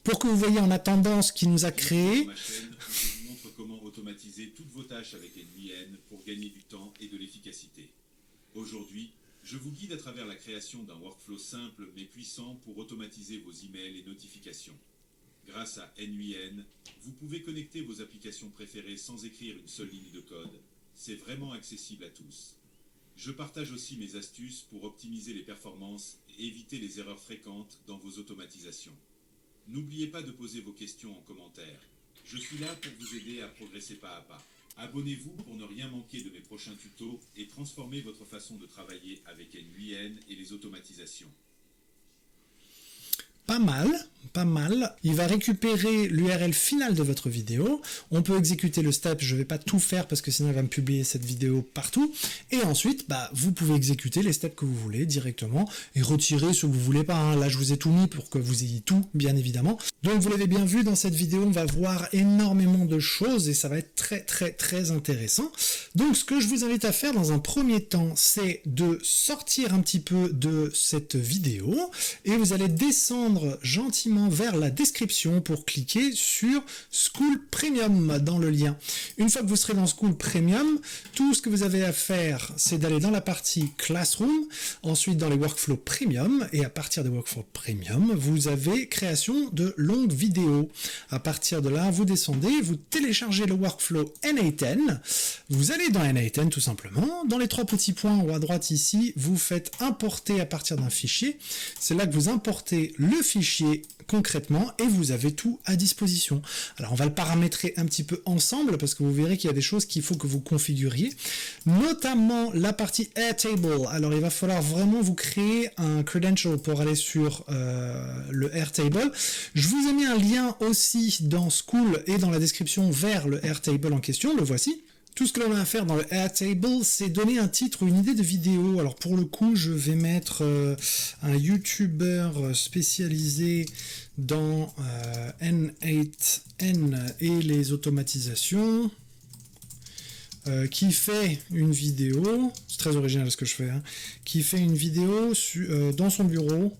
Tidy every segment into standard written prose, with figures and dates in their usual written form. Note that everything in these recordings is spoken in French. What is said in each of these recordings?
pour que vous voyez en attendant ce qu'il nous a créé. Ma chaîne, je vous montre comment automatiser toutes vos tâches avec NVN pour gagner du temps et de l'efficacité. Aujourd'hui, je vous guide à travers la création d'un workflow simple mais puissant pour automatiser vos emails et notifications. Grâce à NVN, vous pouvez connecter vos applications préférées sans écrire une seule ligne de code. C'est vraiment accessible à tous. Je partage aussi mes astuces pour optimiser les performances et éviter les erreurs fréquentes dans vos automatisations. N'oubliez pas de poser vos questions en commentaire. Je suis là pour vous aider à progresser pas à pas. Abonnez-vous pour ne rien manquer de mes prochains tutos et transformer votre façon de travailler avec NVN et les automatisations. Pas mal, pas mal. Il va récupérer l'URL finale de votre vidéo. On peut exécuter le step. Je ne vais pas tout faire parce que sinon il va me publier cette vidéo partout. Et ensuite, vous pouvez exécuter les steps que vous voulez directement et retirer ce que vous voulez pas. Hein. Là, je vous ai tout mis pour que vous ayez tout, bien évidemment. Donc, vous l'avez bien vu dans cette vidéo, on va voir énormément de choses et ça va être très, très, très intéressant. Donc, ce que je vous invite à faire dans un premier temps, c'est de sortir un petit peu de cette vidéo et vous allez descendre gentiment vers la description pour cliquer sur School Premium dans le lien. Une fois que vous serez dans School Premium, tout ce que vous avez à faire, c'est d'aller dans la partie Classroom, ensuite dans les Workflows Premium, et à partir des Workflows Premium, vous avez création de longues vidéos. À partir de là, vous descendez, vous téléchargez le Workflow NA10, vous allez dans NA10 tout simplement, dans les trois petits points en haut à droite ici, vous faites importer à partir d'un fichier, c'est là que vous importez le fichier concrètement et vous avez tout à disposition. Alors on va le paramétrer un petit peu ensemble parce que vous verrez qu'il y a des choses qu'il faut que vous configuriez, notamment la partie Airtable. Alors il va falloir vraiment vous créer un credential pour aller sur le Airtable. Je vous ai mis un lien aussi dans School et dans la description vers le Airtable en question, le voici. Tout ce que l'on a à faire dans le Airtable, c'est donner un titre ou une idée de vidéo. Alors pour le coup, je vais mettre un YouTuber spécialisé dans N8N et les automatisations, qui fait une vidéo, c'est très original ce que je fais, hein, qui fait une vidéo dans son bureau.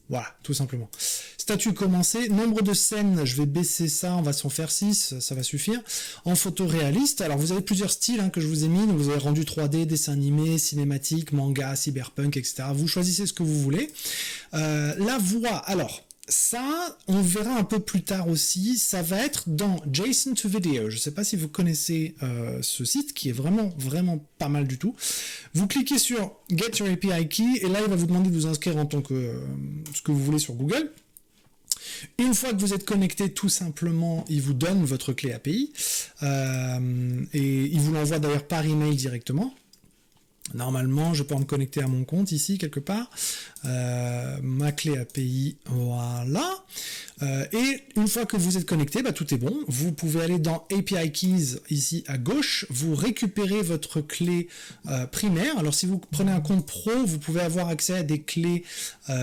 Voilà, tout simplement. Statut commencé, nombre de scènes, je vais baisser ça, on va s'en faire 6, ça va suffire. En photo réaliste, alors vous avez plusieurs styles que je vous ai mis, donc vous avez rendu 3D, dessin animé, cinématique, manga, cyberpunk, etc. Vous choisissez ce que vous voulez. La voix, alors... ça, on verra un peu plus tard aussi, ça va être dans JSON to Video. Je ne sais pas si vous connaissez ce site qui est vraiment, vraiment pas mal du tout. Vous cliquez sur Get Your API Key et là, il va vous demander de vous inscrire en tant que ce que vous voulez sur Google. Une fois que vous êtes connecté, tout simplement, il vous donne votre clé API et il vous l'envoie d'ailleurs par email directement. Normalement, je peux me connecter à mon compte ici, quelque part. Ma clé API, voilà. Et une fois que vous êtes connecté, tout est bon. Vous pouvez aller dans API Keys, ici à gauche. Vous récupérez votre clé primaire. Alors, si vous prenez un compte pro, vous pouvez avoir accès à des clés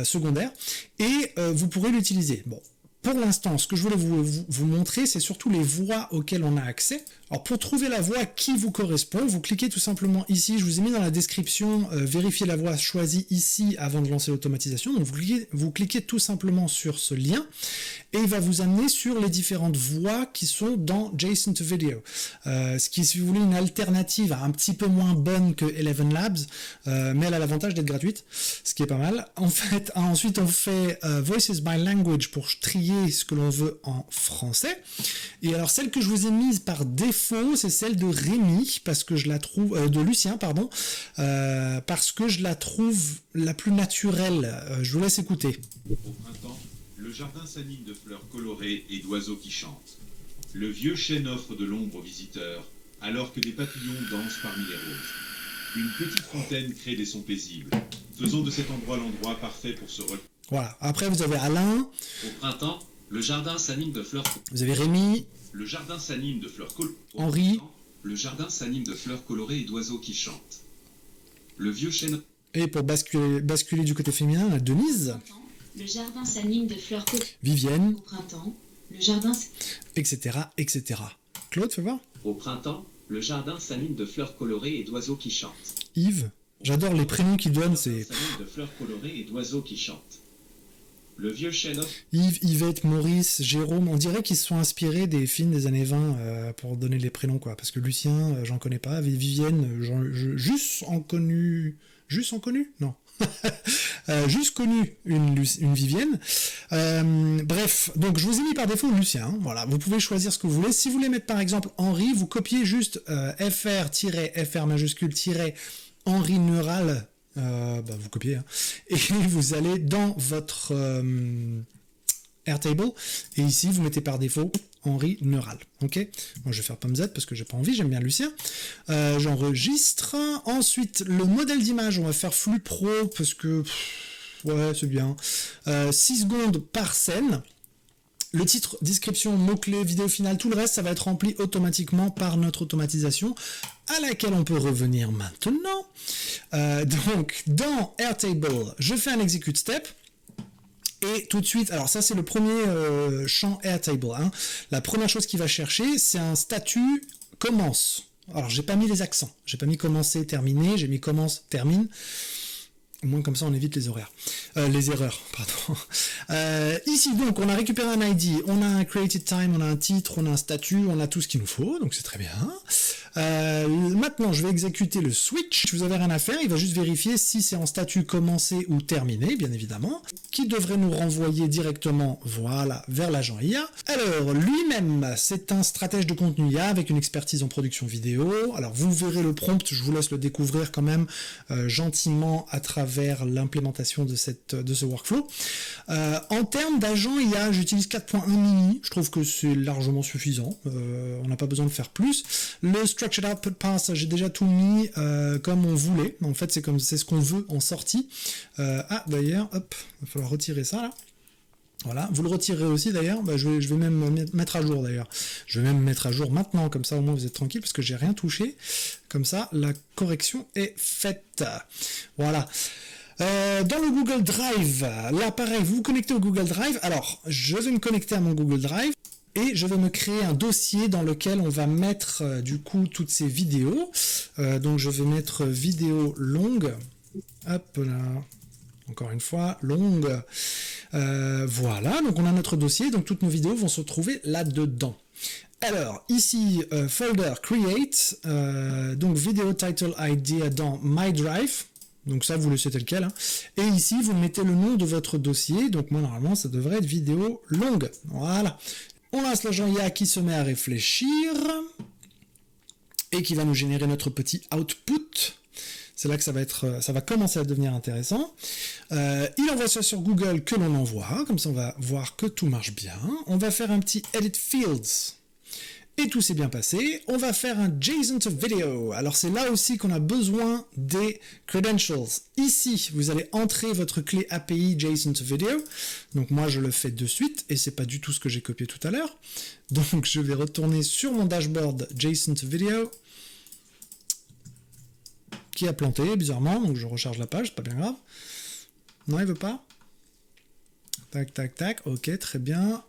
secondaires. Et vous pourrez l'utiliser. Bon. Pour l'instant, ce que je voulais vous montrer, c'est surtout les voix auxquelles on a accès. Alors, pour trouver la voix qui vous correspond, vous cliquez tout simplement ici. Je vous ai mis dans la description, vérifier la voix choisie ici avant de lancer l'automatisation. Donc, vous cliquez tout simplement sur ce lien et il va vous amener sur les différentes voix qui sont dans JSON to Video. Ce qui est, si vous voulez, une alternative un petit peu moins bonne que Eleven Labs, mais elle a l'avantage d'être gratuite, ce qui est pas mal. En fait, ensuite, on fait Voices by Language pour trier ce que l'on veut en français. Et alors, celle que je vous ai mise par défaut, c'est celle de Rémi, parce que je la trouve, de Lucien, pardon, parce que je la trouve la plus naturelle. Je vous laisse écouter. Au printemps, le jardin s'anime de fleurs colorées et d'oiseaux qui chantent. Le vieux chêne offre de l'ombre aux visiteurs, alors que des papillons dansent parmi les roses. Une petite fontaine crée des sons paisibles, faisant de cet endroit l'endroit parfait pour se reposer. Voilà. Après, vous avez Alain. Au printemps, le jardin s'anime de fleurs. Vous avez Rémi. Le jardin s'anime de fleurs colorées. Henri. Le jardin s'anime de fleurs colorées et d'oiseaux qui chantent. Le vieux chêne. Et pour basculer du côté féminin, la Denise. Le jardin s'anime de fleurs colorées. Vivienne. Au printemps, le jardin... Etc., etc. Claude, fais voir. Au printemps, le jardin s'anime de fleurs colorées et d'oiseaux qui chantent. Yves. J'adore les prénoms qu'ils donnent, c'est... S'anime de fleurs colorées et d'oiseaux qui chantent. Le vieux chef-d'œuvre. Yves, Yvette, Maurice, Jérôme, on dirait qu'ils se sont inspirés des films des années 20 pour donner les prénoms, quoi. Parce que Lucien, j'en connais pas. Vivienne, juste en connu... Juste en connu? Non. Juste connu une Vivienne. Bref, donc je vous ai mis par défaut Lucien. Hein, voilà, vous pouvez choisir ce que vous voulez. Si vous voulez mettre par exemple Henri, vous copiez juste FR majuscule Henri Neural. Vous copiez. Hein, et vous allez dans votre Airtable. Et ici, vous mettez par défaut Henri Neural. Ok. Moi, je vais faire pomme Z parce que j'ai pas envie. J'aime bien Lucien. J'enregistre. Ensuite, le modèle d'image, on va faire flux pro parce que ouais, c'est bien. 6 secondes par scène. Le titre, description, mots-clés, vidéo finale, tout le reste, ça va être rempli automatiquement par notre automatisation à laquelle on peut revenir maintenant. Donc, dans Airtable, je fais un execute step. Et tout de suite, alors ça c'est le premier champ Airtable. Hein. La première chose qu'il va chercher, c'est un statut commence. Alors j'ai pas mis les accents, j'ai pas mis commencer, terminer, j'ai mis commence, termine. Au moins comme ça on évite les erreurs, pardon. Ici donc on a récupéré un ID, on a un created time, on a un titre, on a un statut, on a tout ce qu'il nous faut, donc c'est très bien. Maintenant je vais exécuter le switch, vous avez rien à faire, il va juste vérifier si c'est en statut commencé ou terminé, bien évidemment, qui devrait nous renvoyer directement, voilà, vers l'agent IA. Alors lui-même, c'est un stratège de contenu IA avec une expertise en production vidéo. Alors vous verrez le prompt, je vous laisse le découvrir quand même gentiment à travers l'implémentation de ce workflow. En termes d'agent IA, j'utilise 4.1 mini, je trouve que c'est largement suffisant, on n'a pas besoin de faire plus. Le Structured Output Pass, j'ai déjà tout mis comme on voulait, en fait c'est ce qu'on veut en sortie. D'ailleurs, hop, il va falloir retirer ça là. Voilà, vous le retirez aussi d'ailleurs, je vais même mettre à jour d'ailleurs. Je vais même mettre à jour maintenant, comme ça au moins vous êtes tranquille, parce que j'ai rien touché. Comme ça, la correction est faite. Voilà. Dans le Google Drive, là pareil, vous vous connectez au Google Drive. Alors, je vais me connecter à mon Google Drive et je vais me créer un dossier dans lequel on va mettre du coup toutes ces vidéos. Donc je vais mettre vidéo longue. Hop là. Encore une fois, longue. Voilà, donc on a notre dossier, donc toutes nos vidéos vont se retrouver là-dedans. Alors, ici, folder create, donc vidéo title idea dans My Drive. Donc ça, vous laissez tel quel. Hein. Et ici, vous mettez le nom de votre dossier. Donc moi, normalement, ça devrait être vidéo longue. Voilà. On lance l'agent IA qui se met à réfléchir et qui va nous générer notre petit output. C'est là que ça va commencer à devenir intéressant. Il envoie ça sur Google que l'on envoie. Comme ça, on va voir que tout marche bien. On va faire un petit edit fields. Et tout s'est bien passé. On va faire un JSON to video. Alors c'est là aussi qu'on a besoin des credentials. Ici, vous allez entrer votre clé API JSON to video. Donc moi, je le fais de suite et c'est pas du tout ce que j'ai copié tout à l'heure. Donc je vais retourner sur mon dashboard JSON to video qui a planté bizarrement. Donc je recharge la page, c'est pas bien grave. Non, il veut pas. Tac, tac, tac. Ok, très bien.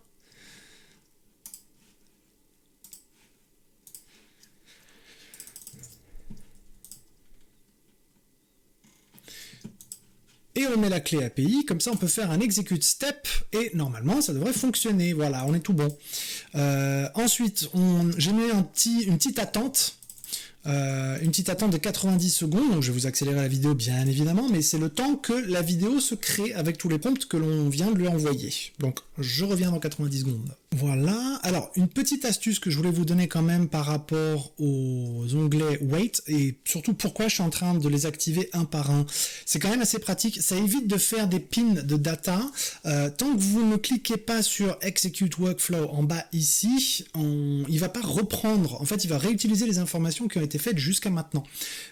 Et on met la clé API, comme ça on peut faire un execute step, et normalement ça devrait fonctionner, voilà, on est tout bon. Ensuite, j'ai mis une petite attente, de 90 secondes, donc je vais vous accélérer la vidéo bien évidemment, mais c'est le temps que la vidéo se crée avec tous les prompts que l'on vient de lui envoyer. Donc je reviens dans 90 secondes. Voilà, alors une petite astuce que je voulais vous donner quand même par rapport aux onglets Wait, et surtout pourquoi je suis en train de les activer un par un. C'est quand même assez pratique, ça évite de faire des pins de data. Tant que vous ne cliquez pas sur Execute Workflow en bas ici, il va pas reprendre, en fait il va réutiliser les informations qui ont été faites jusqu'à maintenant.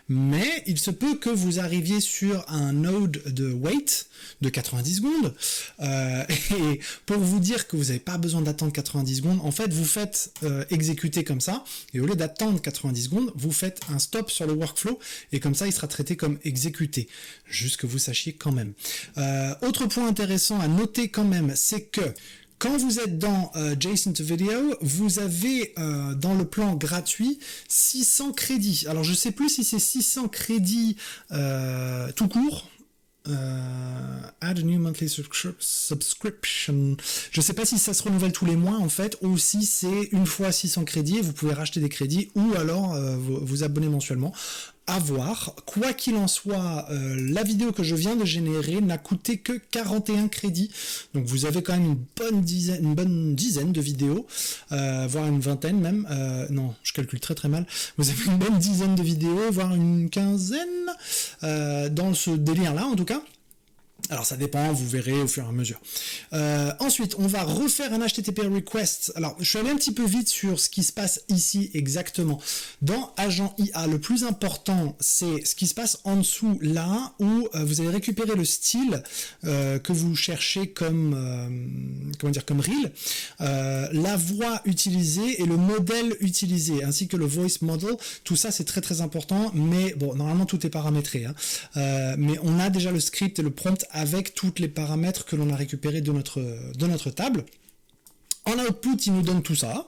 Mais il se peut que vous arriviez sur un node de Wait de 90 secondes, et pour vous dire que vous n'avez pas besoin d'attendre 90 secondes, en fait vous faites exécuter comme ça, et au lieu d'attendre 90 secondes, vous faites un stop sur le workflow, et comme ça il sera traité comme exécuté, juste que vous sachiez quand même. Autre point intéressant à noter quand même, c'est que quand vous êtes dans JSON to Video, vous avez dans le plan gratuit 600 crédits. Alors je sais plus si c'est 600 crédits tout court, Add a new monthly subscription. Je sais pas si ça se renouvelle tous les mois en fait, ou si c'est une fois 600 crédits, vous pouvez racheter des crédits, ou alors vous abonner mensuellement. À voir. Quoi qu'il en soit, la vidéo que je viens de générer n'a coûté que 41 crédits. Donc vous avez quand même une bonne dizaine de vidéos, voire une vingtaine même. Non, je calcule très très mal. Vous avez une bonne dizaine de vidéos, voire une quinzaine, dans ce délire-là en tout cas. Alors ça dépend, vous verrez au fur et à mesure. Ensuite, on va refaire un HTTP request. Alors, je suis allé un petit peu vite sur ce qui se passe ici exactement. Dans Agent IA, le plus important, c'est ce qui se passe en dessous là, où vous allez récupérer le style que vous cherchez comme, comme reel, la voix utilisée et le modèle utilisé, ainsi que le voice model. Tout ça, c'est très très important, mais bon, normalement tout est paramétré. Hein. Mais on a déjà le script et le prompt avec tous les paramètres que l'on a récupérés de notre table. En output, il nous donne tout ça,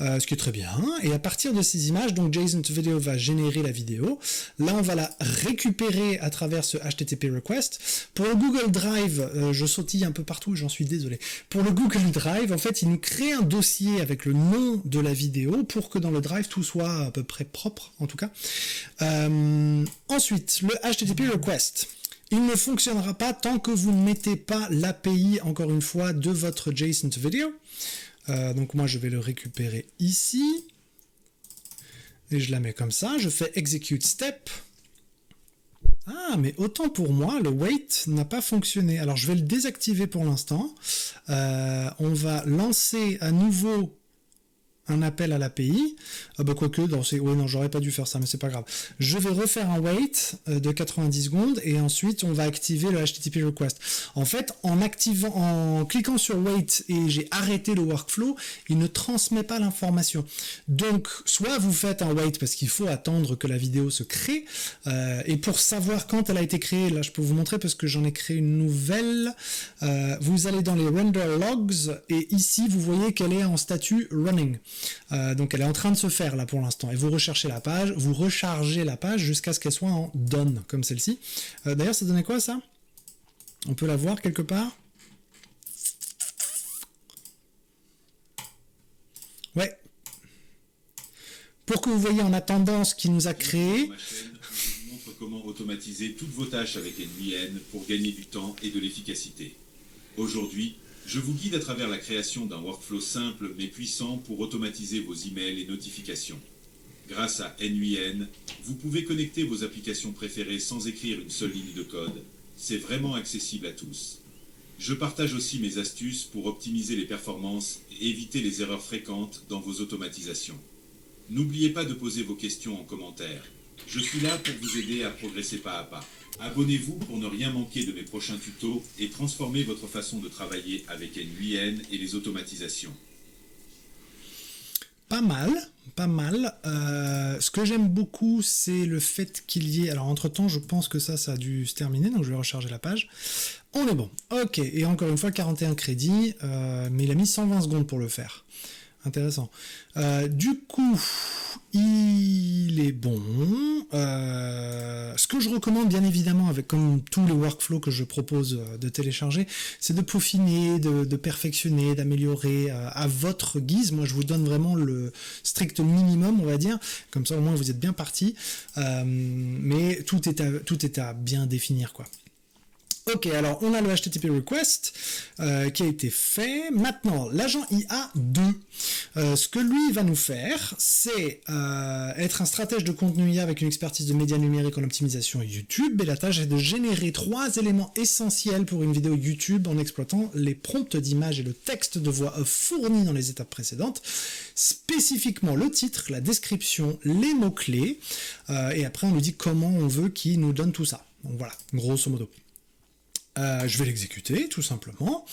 ce qui est très bien. Et à partir de ces images, donc JSON Video va générer la vidéo. Là, on va la récupérer à travers ce HTTP request. Pour le Google Drive, je sautille un peu partout, j'en suis désolé. Pour le Google Drive, en fait, il nous crée un dossier avec le nom de la vidéo pour que dans le Drive, tout soit à peu près propre, en tout cas. Ensuite, le HTTP request. Il ne fonctionnera pas tant que vous ne mettez pas l'API, encore une fois, de votre JSON Video. Donc moi, je vais le récupérer ici. Et je la mets comme ça. Je fais Execute Step. Ah, mais autant pour moi, le wait n'a pas fonctionné. Alors, je vais le désactiver pour l'instant. On va lancer à nouveau un appel à l'API. Ah bah quoique, oui non, j'aurais pas dû faire ça, mais c'est pas grave. Je vais refaire un wait de 90 secondes et ensuite on va activer le HTTP request. En fait, en cliquant sur wait et j'ai arrêté le workflow, il ne transmet pas l'information. Donc, soit vous faites un wait parce qu'il faut attendre que la vidéo se crée, et pour savoir quand elle a été créée, là je peux vous montrer parce que j'en ai créé une nouvelle. Vous allez dans les render logs et ici vous voyez qu'elle est en statut running. Donc elle est en train de se faire là pour l'instant et vous recherchez la page, vous rechargez la page jusqu'à ce qu'elle soit en done comme celle-ci. D'ailleurs ça donnait quoi ça? On peut la voir quelque part? Ouais. Pour que vous voyez en attendant ce qu'il nous a créé. Je vous montre comment automatiser toutes vos tâches avec NVN pour gagner du temps et de l'efficacité. Aujourd'hui, je vous guide à travers la création d'un workflow simple mais puissant pour automatiser vos emails et notifications. Grâce à NVN, vous pouvez connecter vos applications préférées sans écrire une seule ligne de code. C'est vraiment accessible à tous. Je partage aussi mes astuces pour optimiser les performances et éviter les erreurs fréquentes dans vos automatisations. N'oubliez pas de poser vos questions en commentaire. Je suis là pour vous aider à progresser pas à pas. Abonnez-vous pour ne rien manquer de mes prochains tutos et transformer votre façon de travailler avec NVN et les automatisations. Pas mal, pas mal. Ce que j'aime beaucoup, c'est le fait qu'il y ait... Alors, entre-temps, je pense que ça a dû se terminer, donc je vais recharger la page. On est bon. Ok, et encore une fois, 41 crédits, mais il a mis 120 secondes pour le faire. Intéressant. Du coup, il est bon. Ce que je recommande, bien évidemment, avec comme tous les workflows que je propose de télécharger, c'est de peaufiner, de perfectionner, d'améliorer à votre guise. Moi, je vous donne vraiment le strict minimum, on va dire. Comme ça, au moins, vous êtes bien parti. Mais tout est à bien définir, quoi. Ok, alors on a le HTTP request qui a été fait. Maintenant, l'agent IA 2, ce que lui va nous faire, c'est être un stratège de contenu IA avec une expertise de médias numériques en optimisation YouTube. Et la tâche est de générer 3 éléments essentiels pour une vidéo YouTube en exploitant les prompts d'images et le texte de voix fournis dans les étapes précédentes, spécifiquement le titre, la description, les mots-clés, et après on lui dit comment on veut qu'il nous donne tout ça. Donc voilà, grosso modo. Je vais l'exécuter tout simplement.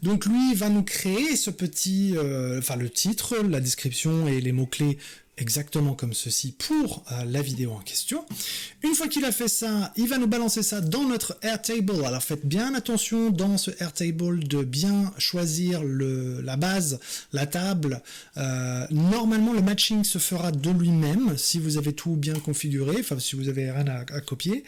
Donc lui va nous créer ce petit, le titre, la description et les mots-clés exactement comme ceci pour la vidéo en question. Une fois qu'il a fait ça, il va nous balancer ça dans notre Airtable. Alors faites bien attention dans ce Airtable de bien choisir la base, la table. Normalement le matching se fera de lui-même si vous avez tout bien configuré, enfin si vous avez rien à copier.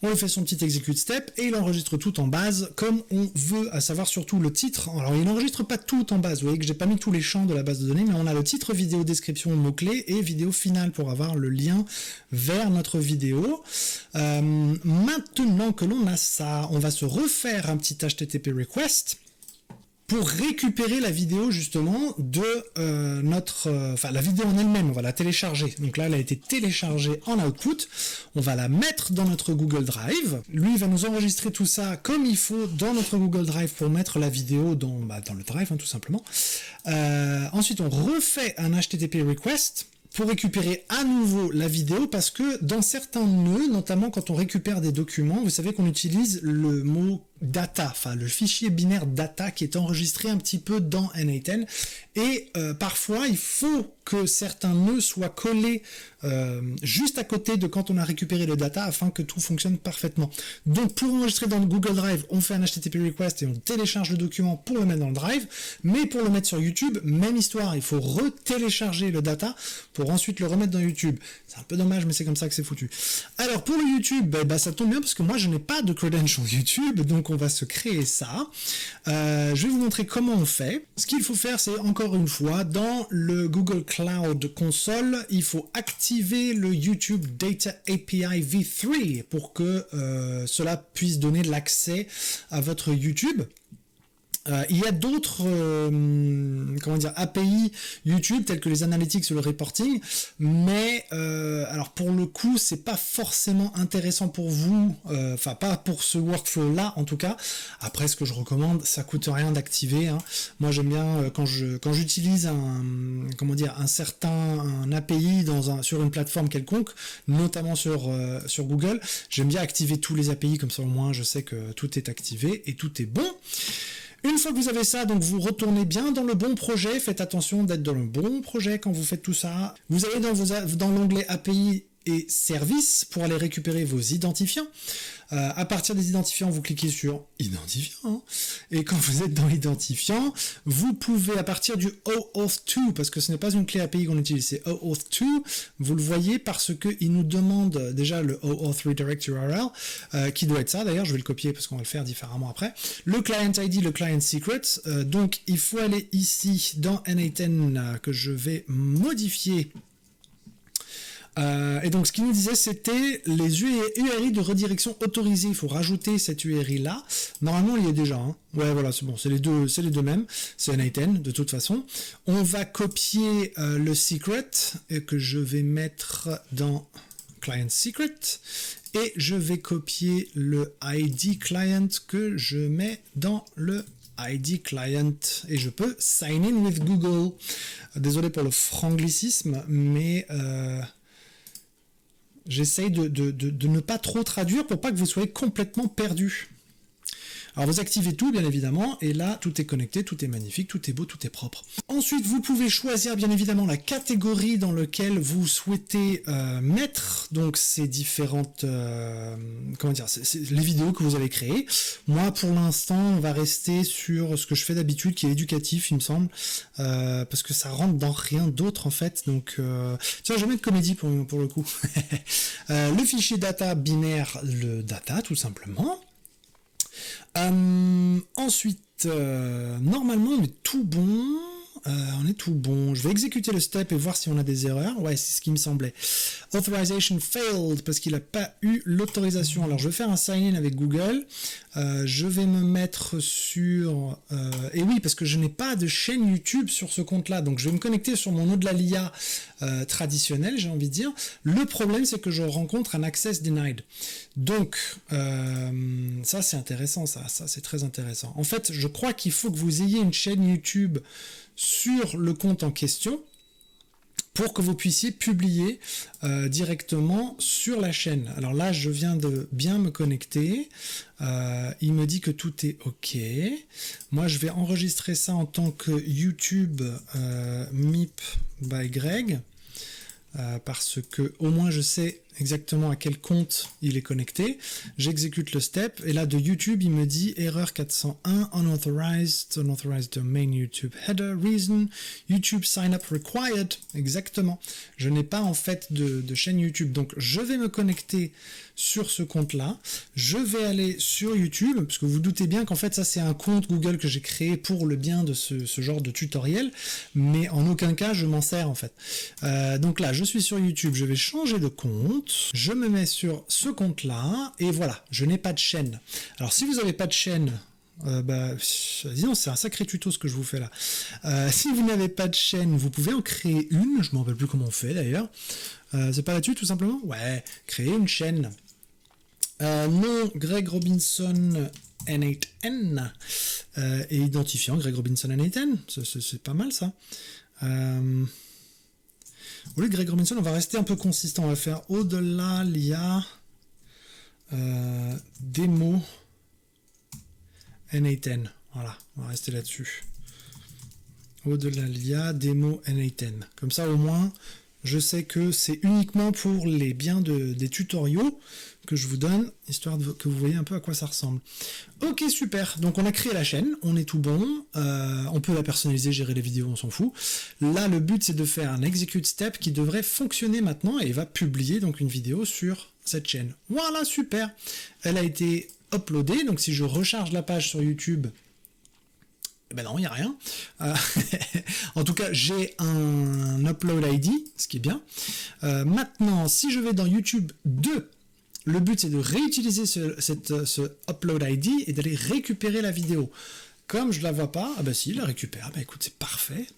On lui fait son petit execute step et il enregistre tout en base comme on veut, à savoir surtout le titre. Alors il n'enregistre pas tout en base, vous voyez que j'ai pas mis tous les champs de la base de données, mais on a le titre, vidéo, description, mots-clés et vidéo finale pour avoir le lien vers notre vidéo. Maintenant que l'on a ça, on va se refaire un petit HTTP request pour récupérer la vidéo justement de la vidéo en elle-même, on va la télécharger. Donc là, elle a été téléchargée en output. On va la mettre dans notre Google Drive. Lui, il va nous enregistrer tout ça comme il faut dans notre Google Drive pour mettre la vidéo dans le Drive, tout simplement. Ensuite, on refait un HTTP request pour récupérer à nouveau la vidéo, parce que dans certains nœuds, notamment quand on récupère des documents, vous savez qu'on utilise le mot data, enfin le fichier binaire data qui est enregistré un petit peu dans N8N, et parfois il faut que certains nœuds soient collés juste à côté de quand on a récupéré le data afin que tout fonctionne parfaitement. Donc pour enregistrer dans le Google Drive, on fait un HTTP request et on télécharge le document pour le mettre dans le Drive, mais pour le mettre sur YouTube, même histoire, il faut retélécharger le data pour ensuite le remettre dans YouTube. C'est un peu dommage, mais c'est comme ça que c'est foutu. Alors pour le YouTube, ça tombe bien parce que moi je n'ai pas de credentials YouTube, donc on va se créer ça. Je vais vous montrer comment on fait. Ce qu'il faut faire, c'est encore une fois, dans le Google Cloud Console, il faut activer le YouTube Data API v3 pour que cela puisse donner de l'accès à votre YouTube. Il y a d'autres API YouTube tels que les analytics ou le reporting, mais alors pour le coup c'est pas forcément intéressant pour vous, enfin pas pour ce workflow là en tout cas. Après, ce que je recommande, ça coûte rien d'activer, hein. Moi j'aime bien quand j'utilise un API sur une plateforme quelconque, notamment sur Google, j'aime bien activer tous les API, comme ça au moins je sais que tout est activé et tout est bon. Une fois que vous avez ça, donc vous retournez bien dans le bon projet, faites attention d'être dans le bon projet quand vous faites tout ça. Vous allez dans l'onglet API et services pour aller récupérer vos identifiants. À partir des identifiants, vous cliquez sur identifiant, et quand vous êtes dans l'identifiant, vous pouvez, à partir du OAuth2, parce que ce n'est pas une clé API qu'on utilise, c'est OAuth2, vous le voyez parce qu'il nous demande déjà le OAuth Redirect URL, qui doit être ça d'ailleurs, je vais le copier parce qu'on va le faire différemment après, le Client ID, le Client Secret, donc il faut aller ici dans N8N que je vais modifier. Et donc ce qu'il nous disait, c'était les URI de redirection autorisés. Il faut rajouter cette URI là. Normalement il y est déjà, hein. Ouais, voilà, c'est bon, c'est les deux mêmes, c'est N8N de toute façon. On va copier le secret que je vais mettre dans Client Secret, et je vais copier le ID Client que je mets dans le ID Client, et je peux sign in with Google. Désolé pour le franglicisme, mais j'essaye de ne pas trop traduire pour pas que vous soyez complètement perdu. Alors vous activez tout bien évidemment, et là tout est connecté, tout est magnifique, tout est beau, tout est propre. Ensuite vous pouvez choisir bien évidemment la catégorie dans laquelle vous souhaitez mettre donc ces différentes les vidéos que vous avez créées. Moi pour l'instant on va rester sur ce que je fais d'habitude, qui est éducatif il me semble, parce que ça rentre dans rien d'autre en fait. Donc tiens, je vais mettre comédie pour le coup. Le fichier data binaire, le data tout simplement. Ensuite, normalement on est tout bon. Je vais exécuter le step et voir si on a des erreurs. Ouais, c'est ce qui me semblait. Authorization failed, parce qu'il n'a pas eu l'autorisation. Alors je vais faire un sign-in avec Google. Je vais me mettre sur... et oui, parce que je n'ai pas de chaîne YouTube sur ce compte-là. Donc je vais me connecter sur mon Odlalia traditionnel, j'ai envie de dire. Le problème, c'est que je rencontre un access denied. Donc, ça c'est intéressant, ça c'est très intéressant. En fait, je crois qu'il faut que vous ayez une chaîne YouTube sur le compte en question pour que vous puissiez publier directement sur la chaîne. Alors là, je viens de bien me connecter. Il me dit que tout est OK. Moi, je vais enregistrer ça en tant que YouTube MIP by Greg. Parce que au moins je sais exactement à quel compte il est connecté. J'exécute le step et là de YouTube il me dit erreur 401 unauthorized domain YouTube header reason YouTube sign up required. Exactement. Je n'ai pas en fait de chaîne YouTube, donc je vais me connecter sur ce compte là. Je vais aller sur YouTube parce que vous doutez bien qu'en fait ça c'est un compte Google que j'ai créé pour le bien de ce genre de tutoriel, mais en aucun cas je m'en sers en fait. Donc là je suis sur YouTube, je vais changer de compte. Je me mets sur ce compte-là, et voilà, je n'ai pas de chaîne. Alors, si vous n'avez pas de chaîne, disons, c'est un sacré tuto ce que je vous fais là. Si vous n'avez pas de chaîne, vous pouvez en créer une, je ne me rappelle plus comment on fait d'ailleurs. C'est pas là-dessus tout simplement? Ouais, créer une chaîne. Nom, Greg Robinson N8N, et identifiant Greg Robinson N8N, c'est pas mal ça. Au lieu de Greg Robinson, on va rester un peu consistant. On va faire au-delà l'IA démo N8N. Voilà, on va rester là-dessus. Au-delà l'IA démo N8N. Comme ça, au moins, je sais que c'est uniquement pour les biens des tutoriaux que je vous donne, histoire que vous voyez un peu à quoi ça ressemble. Ok, super. Donc on a créé la chaîne, on est tout bon. On peut la personnaliser, gérer les vidéos, on s'en fout. Là, le but, c'est de faire un execute step qui devrait fonctionner maintenant et va publier donc une vidéo sur cette chaîne. Voilà, super. Elle a été uploadée. Donc si je recharge la page sur YouTube, eh ben non, il n'y a rien. En tout cas, j'ai un upload ID, ce qui est bien. Maintenant, si je vais dans YouTube 2, le but c'est de réutiliser ce upload ID et d'aller récupérer la vidéo. Comme je la vois pas, ah bah si, il la récupère. Bah écoute, c'est parfait.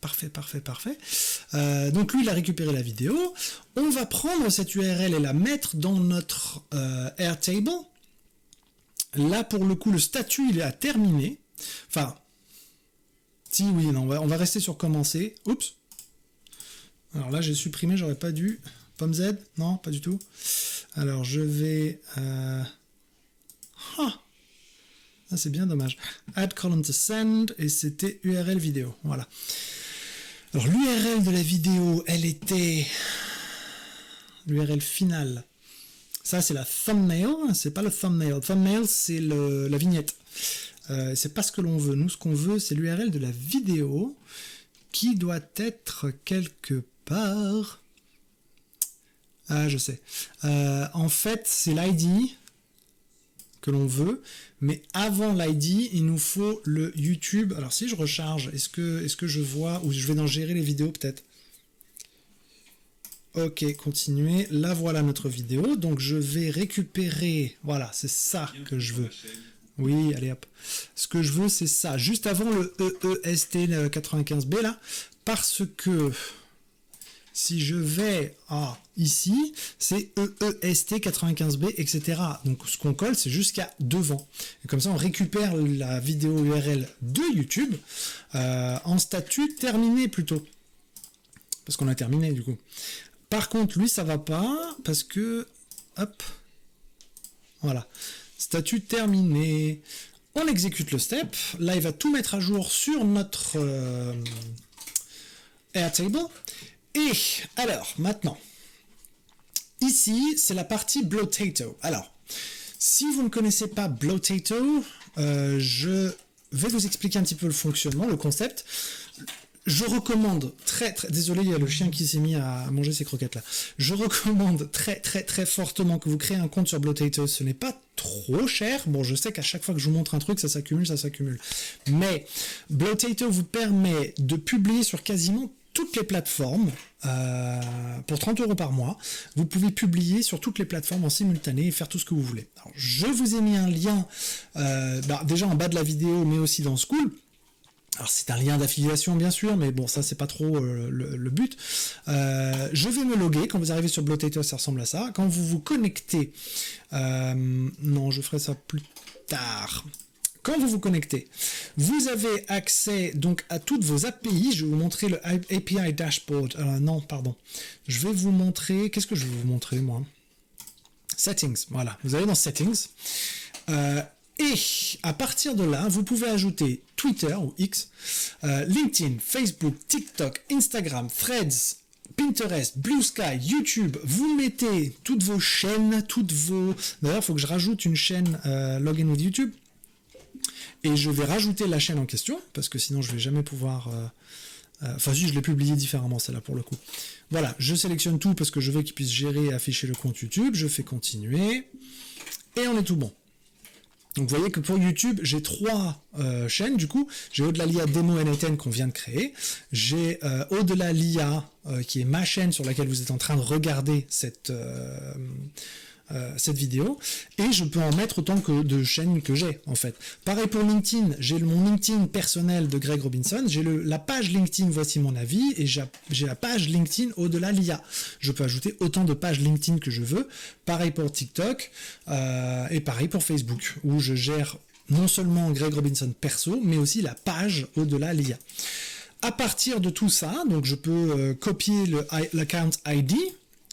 Donc lui, il a récupéré la vidéo. On va prendre cette URL et la mettre dans notre Airtable. Là, pour le coup, le statut, il est à terminer. Enfin, si, oui, non, on va rester sur commencer. Oups. Alors là, j'ai supprimé, j'aurais pas dû. Pomme Z? Non, pas du tout. Alors, je vais... c'est bien dommage. Add column to send, et c'était URL vidéo. Voilà. Alors, l'URL de la vidéo, elle était... L'URL finale. Ça, c'est la thumbnail. C'est pas le thumbnail. Thumbnail, c'est la vignette. C'est pas ce que l'on veut. Nous, ce qu'on veut, c'est l'URL de la vidéo qui doit être quelque part... Ah, je sais. En fait, c'est l'ID que l'on veut, mais avant l'ID, il nous faut le YouTube. Alors, si je recharge, est-ce que je vois, ou je vais dans gérer les vidéos peut-être? Ok, continuer. Là, voilà notre vidéo. Donc, je vais récupérer. Voilà, c'est ça que je veux. Oui, allez hop. Ce que je veux, c'est ça. Juste avant le EEST 95B, là, parce que... Si je vais ici, c'est EEST 95B, etc. Donc ce qu'on colle, c'est jusqu'à devant. Et comme ça, on récupère la vidéo URL de YouTube en statut terminé plutôt. Parce qu'on a terminé du coup. Par contre, lui, ça va pas parce que... Hop. Voilà. Statut terminé. On exécute le step. Là, il va tout mettre à jour sur notre Airtable. Et alors, maintenant, ici, c'est la partie Blotato. Alors, si vous ne connaissez pas Blotato, je vais vous expliquer un petit peu le fonctionnement, le concept. Je recommande très désolé, il y a le chien qui s'est mis à manger ses croquettes là. Je recommande très fortement que vous créez un compte sur Blotato. Ce n'est pas trop cher. Bon, je sais qu'à chaque fois que je vous montre un truc, ça s'accumule. Mais Blotato vous permet de publier sur quasiment toutes les plateformes pour 30 € par mois. Vous pouvez publier sur toutes les plateformes en simultané et faire tout ce que vous voulez. Alors, je vous ai mis un lien déjà en bas de la vidéo, mais aussi dans School. Alors c'est un lien d'affiliation bien sûr, mais bon ça c'est pas trop le but. Je vais me loguer, quand vous arrivez sur Blotato ça ressemble à ça. Quand vous vous connectez, non je ferai ça plus tard. Quand vous vous connectez, vous avez accès donc à toutes vos API. Je vais vous montrer le API dashboard. Non, pardon. Je vais vous montrer... Qu'est-ce que je vais vous montrer, moi? Settings. Voilà. Vous allez dans Settings. Et à partir de là, vous pouvez ajouter Twitter ou X, LinkedIn, Facebook, TikTok, Instagram, Threads, Pinterest, Blue Sky, YouTube, vous mettez toutes vos chaînes, D'ailleurs, il faut que je rajoute une chaîne Login with YouTube. Et je vais rajouter la chaîne en question, parce que sinon je vais jamais pouvoir... Enfin si, je l'ai publié différemment celle-là pour le coup. Voilà, je sélectionne tout parce que je veux qu'il puisse gérer et afficher le compte YouTube. Je fais continuer. Et on est tout bon. Donc vous voyez que pour YouTube, j'ai 3 chaînes du coup. J'ai Au-delà l'IA Démo N8N qu'on vient de créer. J'ai Au-delà l'IA qui est ma chaîne sur laquelle vous êtes en train de regarder cette vidéo, et je peux en mettre autant que de chaînes que j'ai en fait. Pareil pour LinkedIn, j'ai mon LinkedIn personnel de Greg Robinson, j'ai la page LinkedIn Voici mon avis, et j'ai la page LinkedIn Au-delà l'IA. Je peux ajouter autant de pages LinkedIn que je veux. Pareil pour TikTok, et pareil pour Facebook, où je gère non seulement Greg Robinson perso, mais aussi la page Au-delà l'IA. À partir de tout ça, donc je peux copier l'account ID,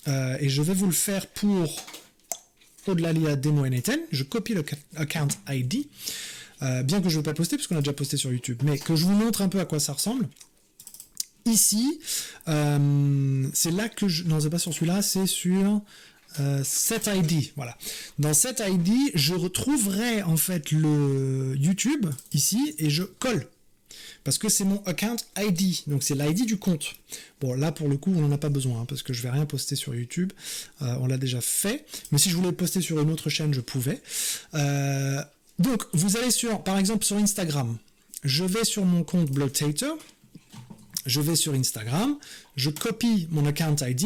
et je vais vous le faire pour Au-delà l'IA Démo N8N, je copie le account ID, bien que je ne vais pas poster, parce qu'on a déjà posté sur YouTube, mais que je vous montre un peu à quoi ça ressemble. Ici, c'est là que non, c'est pas sur celui-là, c'est sur Set ID, voilà. Dans Set ID, je retrouverai en fait le YouTube, ici, et je colle. Parce que c'est mon account ID, donc c'est l'ID du compte. Bon, là pour le coup, on n'en a pas besoin, hein, parce que je vais rien poster sur YouTube, on l'a déjà fait, mais si je voulais le poster sur une autre chaîne, je pouvais. Donc, vous allez par exemple sur Instagram, je vais sur mon compte Blotator, je vais sur Instagram, je copie mon account ID,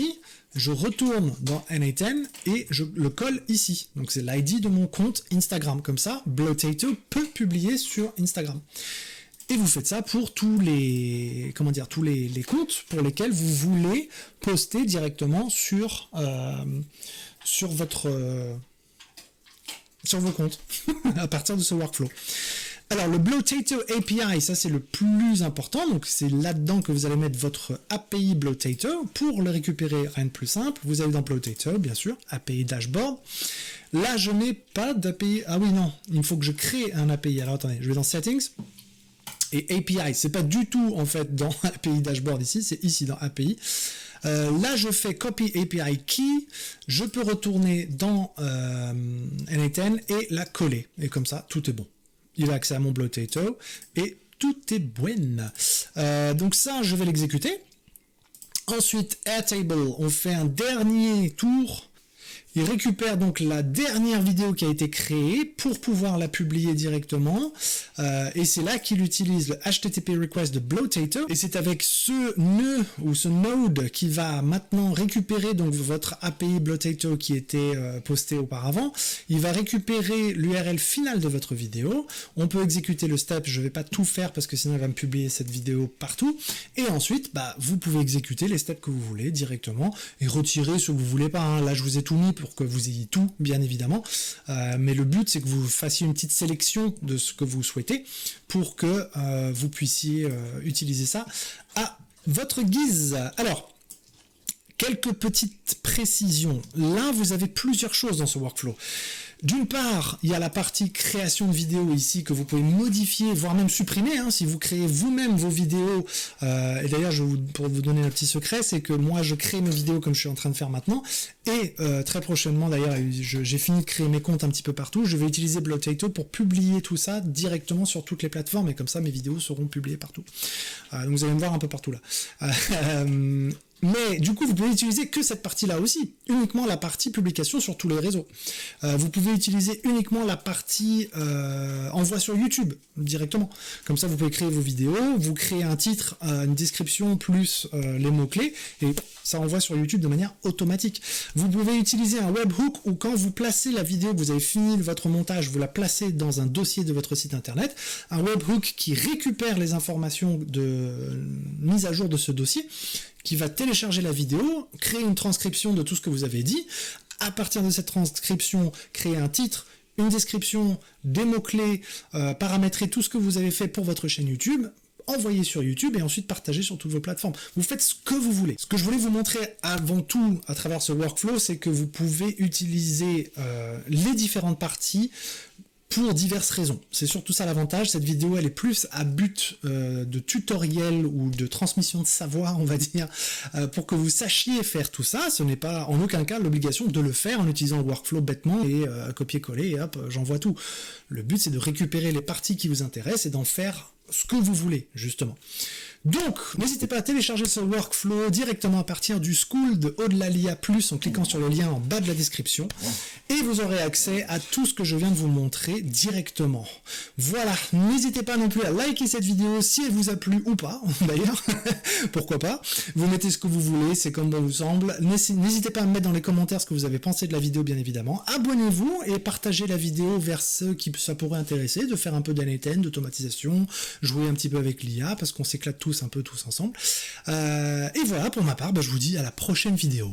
je retourne dans N8N et je le colle ici. Donc c'est l'ID de mon compte Instagram, comme ça, Blotator peut publier sur Instagram. Et vous faites ça pour tous les comptes pour lesquels vous voulez poster directement sur vos comptes à partir de ce workflow. Alors le Blotator API, ça c'est le plus important, donc c'est là-dedans que vous allez mettre votre API Blotator. Pour le récupérer, rien de plus simple, vous allez dans Blotator, bien sûr, API Dashboard. Là je n'ai pas d'API, ah oui non, il faut que je crée un API. Alors attendez, je vais dans Settings, et API, c'est pas du tout en fait dans API Dashboard ici, c'est ici dans API. Là, je fais Copy API Key, je peux retourner dans N8N et la coller. Et comme ça, tout est bon. Il a accès à mon Blotator et tout est bon. Donc ça, je vais l'exécuter. Ensuite, Airtable, on fait un dernier tour. Il récupère donc la dernière vidéo qui a été créée pour pouvoir la publier directement, et c'est là qu'il utilise le HTTP request de Blotator, et c'est avec ce nœud ou ce node qui va maintenant récupérer donc votre API Blotator qui était posté auparavant. Il va récupérer l'URL finale de votre vidéo. On peut exécuter le step, je ne vais pas tout faire parce que sinon il va me publier cette vidéo partout, et ensuite vous pouvez exécuter les steps que vous voulez directement et retirer ce que vous voulez pas, hein. Là je vous ai tout mis pour que vous ayez tout, bien évidemment, mais le but c'est que vous fassiez une petite sélection de ce que vous souhaitez pour que vous puissiez utiliser ça à votre guise. Alors, quelques petites précisions. Là, vous avez plusieurs choses dans ce workflow. D'une part, il y a la partie création de vidéos ici que vous pouvez modifier, voire même supprimer, hein, si vous créez vous-même vos vidéos. Et d'ailleurs, pour vous donner un petit secret, c'est que moi, je crée mes vidéos comme je suis en train de faire maintenant. Et très prochainement, d'ailleurs, j'ai fini de créer mes comptes un petit peu partout. Je vais utiliser Blotator pour publier tout ça directement sur toutes les plateformes. Et comme ça, mes vidéos seront publiées partout. Donc vous allez me voir un peu partout là. Mais du coup, vous pouvez utiliser que cette partie-là aussi, uniquement la partie publication sur tous les réseaux. Vous pouvez utiliser uniquement la partie envoi sur YouTube directement. Comme ça, vous pouvez créer vos vidéos, vous créez un titre, une description plus les mots-clés, et ça envoie sur YouTube de manière automatique. Vous pouvez utiliser un webhook où quand vous placez la vidéo, que vous avez fini votre montage, vous la placez dans un dossier de votre site internet, un webhook qui récupère les informations de mise à jour de ce dossier, qui va télécharger la vidéo, créer une transcription de tout ce que vous avez dit. À partir de cette transcription, créer un titre, une description, des mots-clés, paramétrer tout ce que vous avez fait pour votre chaîne YouTube, envoyer sur YouTube et ensuite partager sur toutes vos plateformes. Vous faites ce que vous voulez. Ce que je voulais vous montrer avant tout à travers ce workflow, c'est que vous pouvez utiliser les différentes parties pour diverses raisons. C'est surtout ça l'avantage. Cette vidéo, elle est plus à but de tutoriel ou de transmission de savoir, on va dire, pour que vous sachiez faire tout ça. Ce n'est pas en aucun cas l'obligation de le faire en utilisant le workflow bêtement et copier-coller et hop, j'envoie tout. Le but, c'est de récupérer les parties qui vous intéressent et d'en faire ce que vous voulez, justement. Donc, n'hésitez pas à télécharger ce workflow directement à partir du School de Audelalia Plus en cliquant sur le lien en bas de la description et vous aurez accès à tout ce que je viens de vous montrer directement. Voilà, n'hésitez pas non plus à liker cette vidéo si elle vous a plu ou pas, d'ailleurs, pourquoi pas. Vous mettez ce que vous voulez, c'est comme bon vous semble. N'hésitez pas à me mettre dans les commentaires ce que vous avez pensé de la vidéo, bien évidemment. Abonnez-vous et partagez la vidéo vers ceux qui ça pourrait intéresser, de faire un peu d'N8N, d'automatisation, jouer un petit peu avec l'IA, parce qu'on s'éclate tous un peu tous ensemble. Et voilà, pour ma part, je vous dis à la prochaine vidéo.